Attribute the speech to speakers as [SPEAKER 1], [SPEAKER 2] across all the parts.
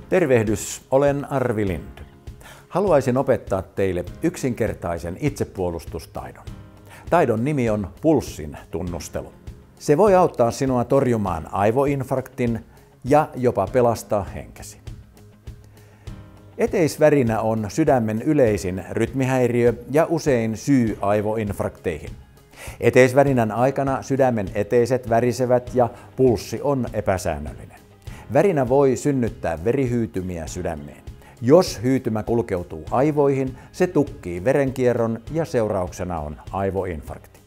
[SPEAKER 1] Tervehdys, olen Arvi Lindy. Haluaisin opettaa teille yksinkertaisen itsepuolustustaidon. Taidon nimi on pulssin tunnustelu. Se voi auttaa sinua torjumaan aivoinfarktin ja jopa pelastaa henkesi. Eteisvärinä on sydämen yleisin rytmihäiriö ja usein syy aivoinfarkteihin. Eteisvärinän aikana sydämen eteiset värisevät ja pulssi on epäsäännöllinen. Värinä voi synnyttää verihyytymiä sydämeen. Jos hyytymä kulkeutuu aivoihin, se tukkii verenkierron ja seurauksena on aivoinfarkti.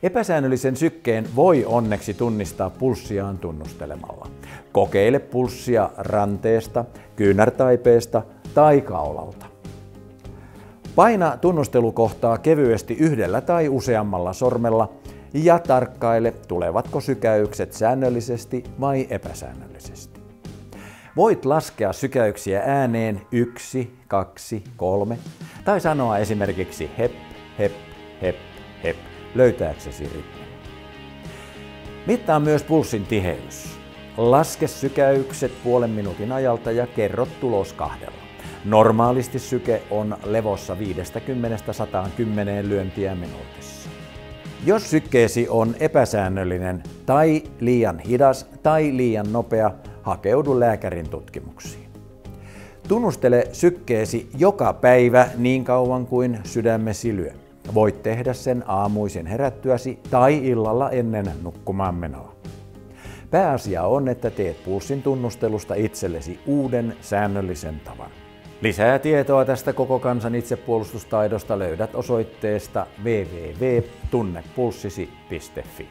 [SPEAKER 1] Epäsäännöllisen sykkeen voi onneksi tunnistaa pulssiaan tunnustelemalla. Kokeile pulssia ranteesta, kyynärtaipeesta tai kaulalta. Paina tunnustelukohtaa kevyesti yhdellä tai useammalla sormella ja tarkkaile, tulevatko sykäykset säännöllisesti vai epäsäännöllisesti. Voit laskea sykäyksiä ääneen 1, 2, 3 tai sanoa esimerkiksi hep, hep, hep, hep löytääksesi rytmin. Mittaa myös pulssin tiheys. Laske sykäykset puolen minuutin ajalta ja kerro tulos 2. Normaalisti syke on levossa 50–110 lyöntiä minuutissa. Jos sykkeesi on epäsäännöllinen tai liian hidas tai liian nopea, hakeudu lääkärin tutkimuksiin. Tunnustele sykkeesi joka päivä niin kauan kuin sydämesi lyö. Voit tehdä sen aamuisin herättyäsi tai illalla ennen nukkumaan menoa. Pääasia on, että teet pulssin tunnustelusta itsellesi uuden säännöllisen tavan. Lisää tietoa tästä koko kansan itsepuolustustaidosta löydät osoitteesta www.tunnepulssisi.fi.